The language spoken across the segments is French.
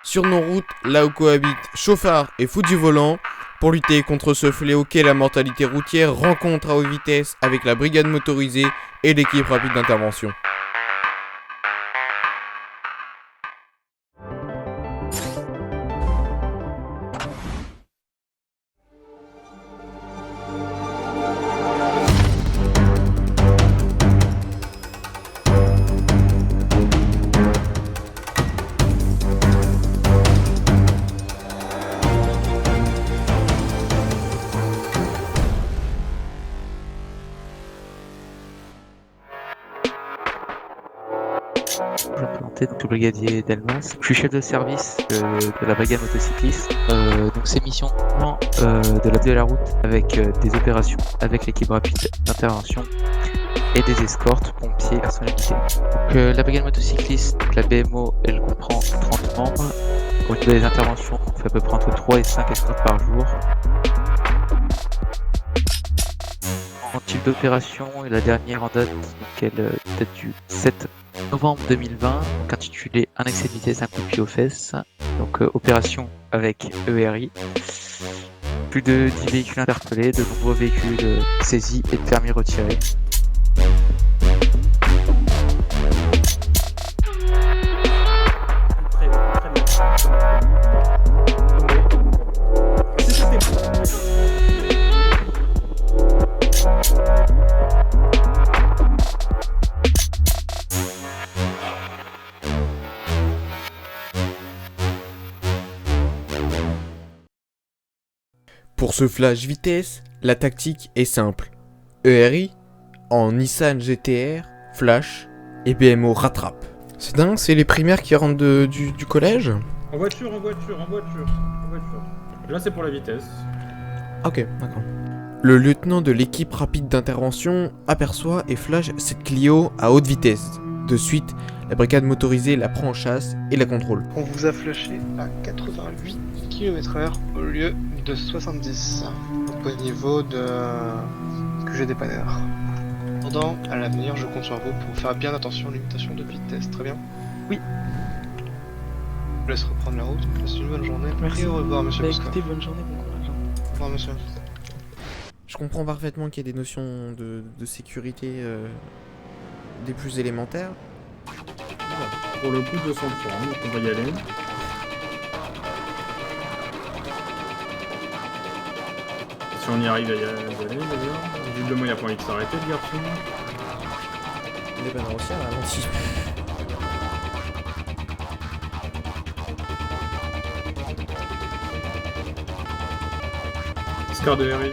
sur nos routes, là où cohabitent chauffards et fous du volant, pour lutter contre ce fléau qu'est la mortalité routière, rencontre à haute vitesse avec la brigade motorisée et l'équipe rapide d'intervention. Je me présentais, donc le brigadier Delmas. Je suis chef de service de la brigade motocycliste. Donc c'est mission de la la route avec des opérations avec l'équipe rapide d'intervention et des escortes, pompiers, personnalités. Donc la brigade motocycliste, la BMO, elle comprend 30 membres. Au niveau des interventions, on fait à peu près entre 3 et 5 escortes par jour. En type d'opération, et la dernière en date, donc elle date du 7 novembre 2020, donc intitulée Un excès de vitesse, un coup de pied aux fesses. Donc opération avec ERI. Plus de 10 véhicules interpellés, de nombreux véhicules saisis et de permis retirés. Pour ce flash vitesse, la tactique est simple. ERI, en Nissan GTR, Flash et BMO rattrape. C'est dingue, c'est les primaires qui rentrent du collège? En voiture. Là, c'est pour la vitesse. Ok, d'accord. Le lieutenant de l'équipe rapide d'intervention aperçoit et flash cette Clio à haute vitesse. De suite, la brigade motorisée la prend en chasse et la contrôle. On vous a flashé à 88 km/h au lieu de 70 au niveau de QG dépanneur. Pendant, à l'avenir, je compte sur vous pour faire bien attention aux limitations de vitesse. Très bien? Oui. Je vous laisse reprendre la route. Passez une bonne journée. Merci. Et au revoir, monsieur Bah, Bosca. écoutez, bonne journée, bon courage. Au revoir, monsieur. Je comprends parfaitement qu'il y ait des notions de sécurité des plus élémentaires. Pour le coup, 200 points, donc on va y aller. Si on y arrive à y aller, d'ailleurs. Visiblement, il n'y a pas envie de s'arrêter, le garçon. Les bannes rossières ralenti. Scar de RI.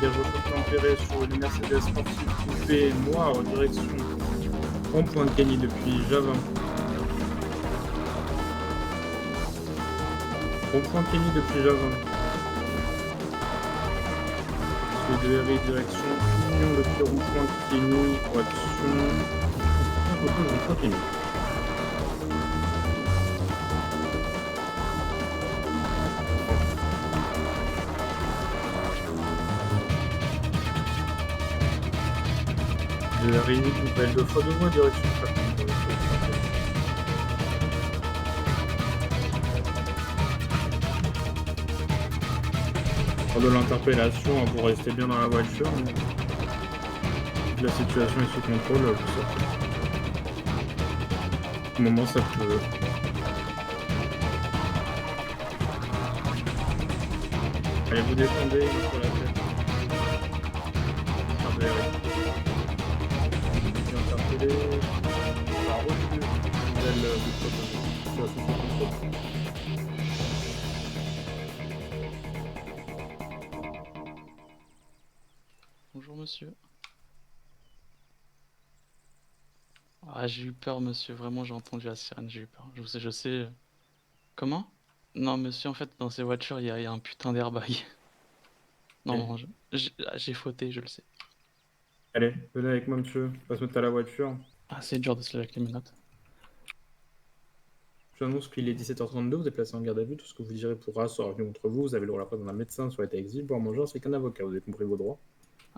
Des rechauffements empirés sur une Mercedes sportive coupée noire en direction rond-point de Gagny depuis Javin. Rond-point de Gagny depuis Javin. Suite de RI direction Pignon depuis rond-point de Gagny. Correction. Rond-point de Gagny. De la réunion nouvelle de fois de voie direction trafic. Lors de l'interpellation, vous restez bien dans la voiture. La situation est sous contrôle, vous sortez. Au moment ça peut. Allez, vous défendez sur la tête. Par refus nouvelle de protocole. Bonjour monsieur. Ah, j'ai eu peur monsieur, vraiment j'ai entendu la sirène, j'ai eu peur. Je sais. Comment? Non monsieur, en fait dans ces voitures il y a un putain d'airbag. Non, j'ai fauté, je le sais. Allez, venez avec moi monsieur, on va se mettre à la voiture. Ah c'est dur de se lever avec les menottes. Je vous annonce qu'il est 17h32, vous êtes placé en garde à vue, tout ce que vous direz pourra sera retenu contre vous, vous avez le droit à la présence d'un médecin sur l'état exil, boire manger ainsi qu'un avocat, vous avez compris vos droits?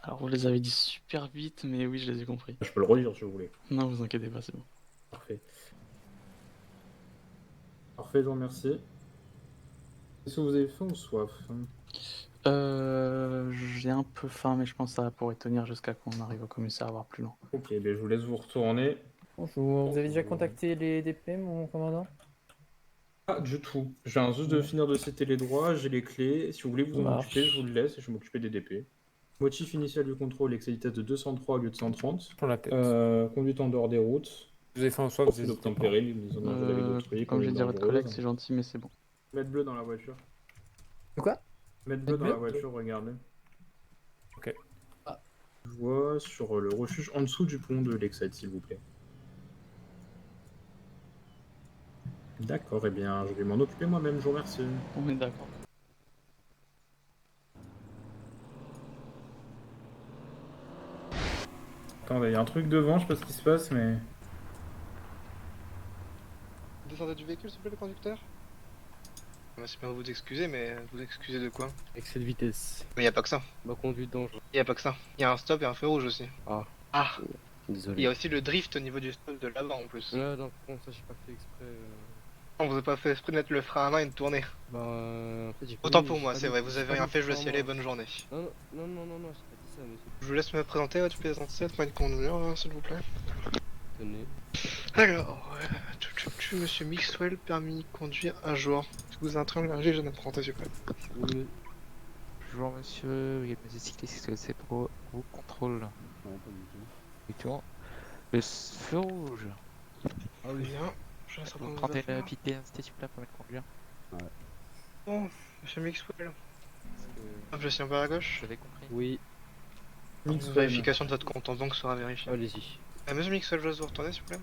Alors vous les avez dit super vite, mais oui je les ai compris. Je peux le redire si vous voulez. Non vous inquiétez pas, c'est bon. Parfait. Alors Parfait, je vous remercie. Est-ce que vous avez faim ou soif? J'ai un peu faim, mais je pense que ça pourrait tenir jusqu'à qu'on arrive au commissariat, voire plus loin. Ok, ben je vous laisse vous retourner. Bonjour, vous avez déjà contacté les DP, mon commandant? Ah, du tout. Je viens juste de finir de citer les droits, j'ai les clés. Si vous voulez vous Ça en marche. occuper, je vous le laisse et je vais m'occuper des DP. Motif initial du contrôle, excès de vitesse de 203 au lieu de 130. Pour la tête. Conduite en dehors des routes. Vous avez faim ou soif, vous Profil hésitez pas. d'obtempérer, mise en danger de la vie d'autrui, Comme j'ai conduite dit à votre collègue, dangereuse. c'est gentil, mais c'est bon. Mettre bleu dans la voiture. Quoi? Mettre bleu Mettre dans la bleu voiture, regardez. Ok. Je vois sur le refuge en dessous du pont de Lakeside, s'il vous plaît. D'accord, eh bien, je vais m'en occuper moi-même, je vous remercie. On est d'accord. Attendez, il y a un truc devant, je sais pas ce qui se passe, mais... Descendez du véhicule, s'il vous plaît, le conducteur. C'est bien vous excuser, mais vous excusez de quoi? Excès de vitesse. Mais y a pas que ça. Ma conduite dangereuse. Y a pas que ça. Y a un stop et un feu rouge aussi. Ah. Ah. Il Désolé. y a aussi le drift au niveau du stop de là-bas en plus. Non, bon, ça j'ai pas fait exprès. On vous a pas fait esprit de mettre le frein à main et de tourner. Bah, en fait, j'ai pas Autant mis- pour j'ai moi, pas c'est mis- vrai, vous j'ai avez pas rien mis fait, je le laisse y frein à aller, main. bonne journée. Non, j'ai pas dit ça, monsieur. Je vous laisse me présenter votre pièce d'identité, votre moyen de conduire, s'il vous plaît. Tenez. Alors, monsieur Mixwell, permis de conduire un jour. Est-ce que vous avez un train de je viens de présenter, s'il vous plaît. Oui, Bonjour monsieur, il y a monsieur cycliste, est-ce que c'est pour vous contrôle? non, pas du tout. Effectivement. Le feu rouge. Ah oui. Bien, je laisse Vous reprendre vos prendrez une affaires. petite identité s'il vous plaît pour me conduire. Bon, monsieur Mixwell, Parce que- hop, je suis un peu à gauche. J'avais compris. Oui, Mixwell. Vérification de votre compte en banque sera vérifiée. allez-y. Monsieur Mixwell, je laisse vous retourner, s'il vous plaît.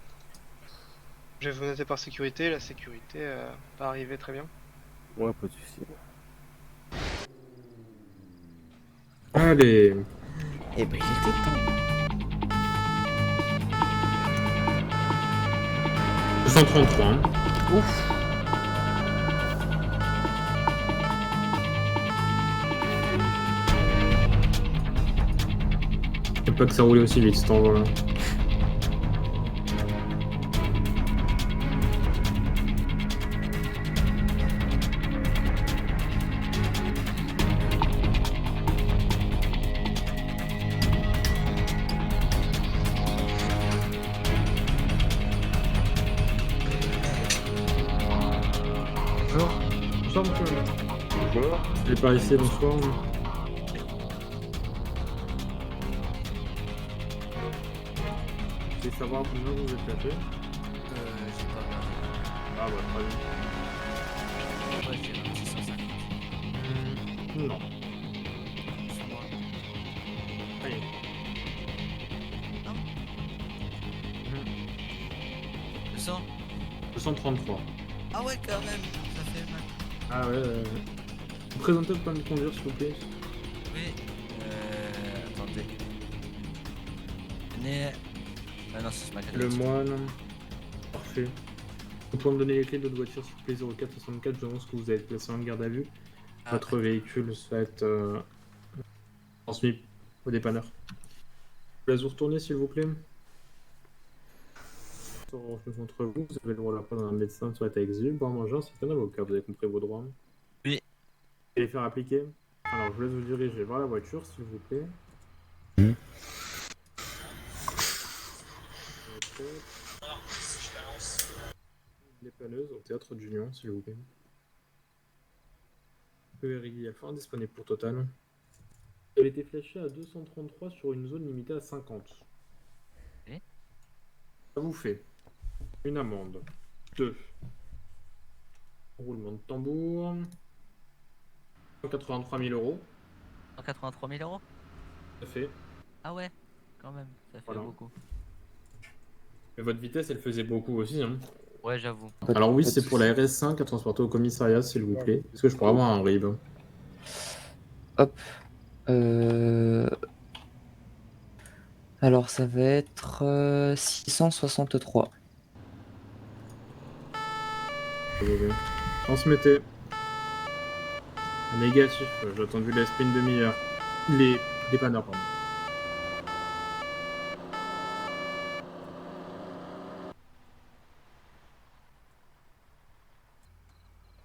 Je vais vous noter par sécurité, la sécurité pas arrivée très bien. Ouais, pas de soucis. Allez, Eh ben, il était temps. 233, hein. Ouf. Faut pas que ça roule aussi vite, cet envoi-là. Bonjour. Bonsoir, monsieur. Bonjour. Je vais par ici, bonsoir. Je vais savoir combien vous êtes tapé. J'ai pas Ah bah, très bien. ouais, j'ai 650 Non. sur moi. Allez. Non 200 233. Ah ouais, quand même, ça fait mal. Ah ouais, vous présentez le permis de conduire, s'il vous plaît. Oui, attendez. Né... Ah non, c'est ma carte. Le moine. Parfait. Vous pouvez me donner les clés de votre voiture, s'il vous plaît, 0464. Je pense que vous avez été placé en garde à vue. Ah, Votre véhicule va être transmis au dépanneur. Je vous laisse vous retourner, s'il vous plaît. Contre vous, vous avez le droit d'apprendre un médecin sur l'état exigu, boire manger, ainsi qu'un avocat. Vous avez compris vos droits? Oui. Et les faire appliquer. Alors, je vous laisse vous diriger vers la voiture, s'il vous plaît. Dépanneuse au théâtre d'Union, s'il vous plaît. ERI Alpha indisponible pour Total. Elle était fléchée à 233 sur une zone limitée à 50. Et Ça vous fait une amende de roulement de tambour, 183 000 euros. 183 000 euros. Ça fait. Ah ouais, quand même, ça fait Voilà. beaucoup. Mais votre vitesse, elle faisait beaucoup aussi. Hein. Ouais, j'avoue. Alors oui, c'est pour la RS5 à transporter au commissariat, s'il vous plaît. Est-ce que je pourrais avoir un RIB? Alors ça va être 663. S'il vous plaît. Transmettez. Négatif, j'ai attendu l'esprit une demi-heure. Les dépanneurs, pardon.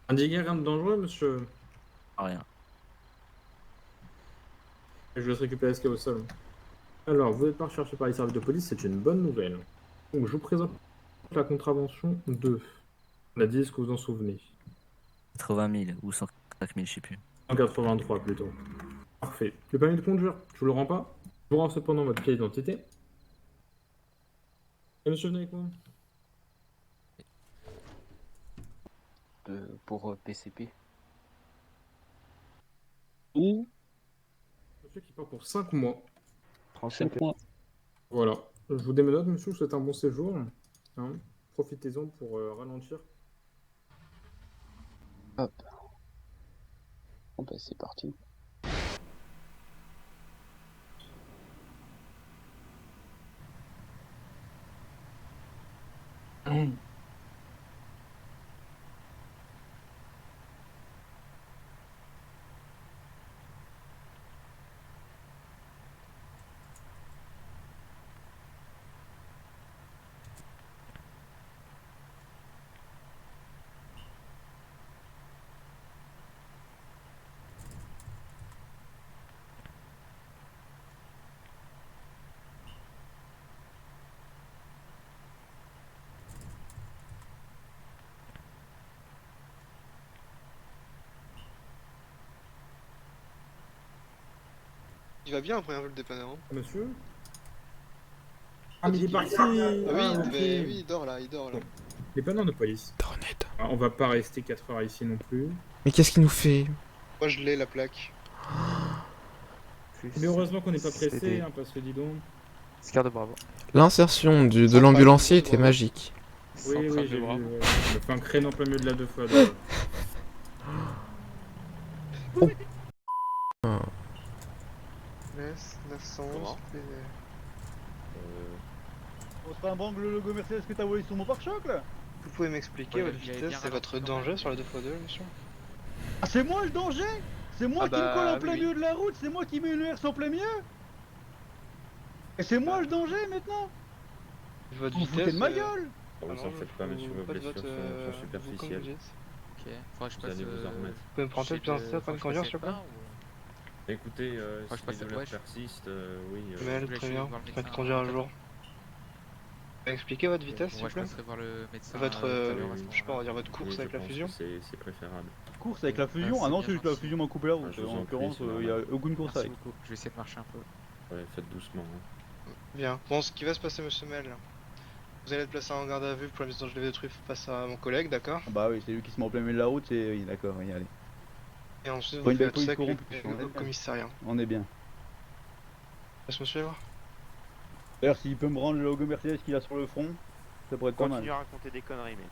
Indiqué rien de dangereux, monsieur. Rien. Je vais se récupérer ce qu'il y a au sol. Alors, vous n'êtes pas recherché par les services de police, c'est une bonne nouvelle. Donc, je vous présente la contravention 2. On a dit, est-ce que vous en souvenez? 80 000 ou 104 000, je sais plus. 183 plutôt. Parfait. Le permis de conduire, je vous le rends pas. Je vous rends cependant votre pièce d'identité. Et monsieur, venez avec moi. Pour PCP. Monsieur qui part pour 5 mois. 35 mois. Voilà. Je vous déménage, monsieur, je vous souhaite un bon séjour. Hein. Profitez-en pour ralentir. Hop. Bon bah c'est parti. Il va bien après un peu le dépanneur. Hein. Monsieur? Ah, mais il est parti! Ah oui, ok. oui, il dort là, il dort là. Dépanneur de police. Honnête. Ah, on va pas rester 4 heures ici non plus. Mais qu'est-ce qu'il nous fait? Moi je l'ai la plaque. Mais heureusement qu'on n'est pas C'est pressé, des- hein, parce que dis donc. Scar de Bravo. L'insertion de Centrale l'ambulancier de était Bravo. magique. Oui, Centrale oui, de j'ai vu. Bravo. Ouais. On me fait un créneau en plein milieu de la 2 fois. Donc. Laisse 900. On se fait un bangle le logo Mercedes que t'as volé sur mon pare-choc là? Vous pouvez m'expliquer Ouais, votre j'avais vitesse bien et votre ralenti, danger sur la 2x2, monsieur? Ah c'est moi le danger? C'est moi Ah qui me bah, colle en oui, plein oui. milieu de la route, c'est moi qui mets une herse en plein milieu? Et c'est moi le danger maintenant? Votre Vous vous foutez de ma gueule? Vous en faites pas, monsieur, vos blessures sont superficielles. Ok, faudra que je Vous allez passe. vous en remettre. Vous pouvez me prendre plus d'instant pour me conduire, s'il vous plaît? Écoutez, Moi, je si passe les à douleurs gauche. persistent, oui. Mais voulais très juste bien, voir le faites médecin conduire un avant. jour. Vous pouvez expliquer votre vitesse, s'il Moi, vous je plaît? passerai voir le médecin. Votre, tout à l'heure, à ce je sais pas, on va dire votre course Oui, avec je la pense fusion? que c'est préférable. Course avec la fusion? c'est Ah non, bien c'est juste la gentil. fusion m'a coupé la route. Ah, je vous En en l'occurrence, prie, c'est il y a normal. aucune course Merci avec. beaucoup. Je vais essayer de marcher un peu. Ouais, faites doucement. Hein. Bien. Bon, ce qui va se passer, monsieur Mel, vous allez être placé en garde à vue pour la mise en jeu de truffe face à mon collègue, d'accord? Ah bah oui, c'est lui qui se met en plein milieu de la route, c'est... Oui, d'accord, oui, allez. Et ensuite, Pas vous une belle faites ça police avec corrompue, au commissariat. On est bien. Laisse-moi suivre. D'ailleurs, s'il peut me rendre le logo Mercedes qu'il a sur le front, ça pourrait être pas mal. Continue à raconter des conneries, mec.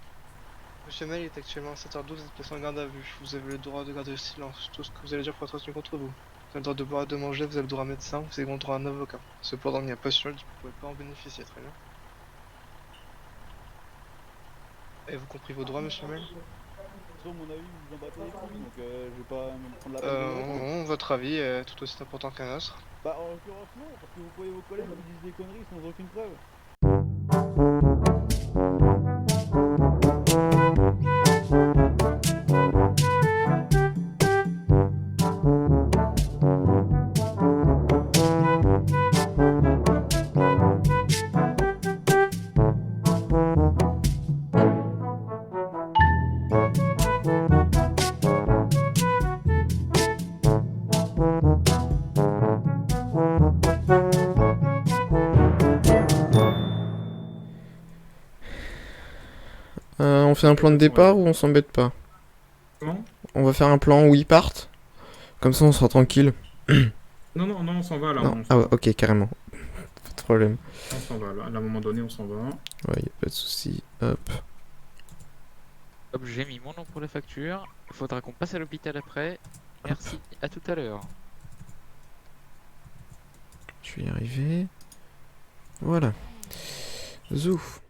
Monsieur Mel est actuellement à 7h12, vous êtes placé en garde à vue. Vous avez le droit de garder le silence. Tout ce que vous allez dire pourra être retenu contre vous. Vous avez le droit de boire et de manger, vous avez le droit à un médecin, vous avez le droit à un avocat. Cependant, il n'y a pas sur le vous pouvez pas en bénéficier, très bien. Avez-vous compris vos droits, monsieur Mel? Sur mon avis, vous en battez les couilles, donc je vais pas me prendre la peine de vous répondre. Non, votre avis est tout aussi important qu'un autre. Bah, en l'occurrence, non, parce que vous voyez vos collègues qui disent des conneries sans aucune preuve. On fait un plan de départ ou on s'embête pas? Comment? On va faire un plan où ils partent. Comme ça on sera tranquille. Non, non, non, on s'en va là. Non. On s'en Ah ouais, va. ok, carrément. Pas de problème. On s'en va là. À un moment donné, on s'en va. Ouais, y a pas de souci. Hop. Hop, j'ai mis mon nom pour la facture. Il faudra qu'on passe à l'hôpital après. Merci, à tout à l'heure. Je vais y arriver. Voilà. Zouf.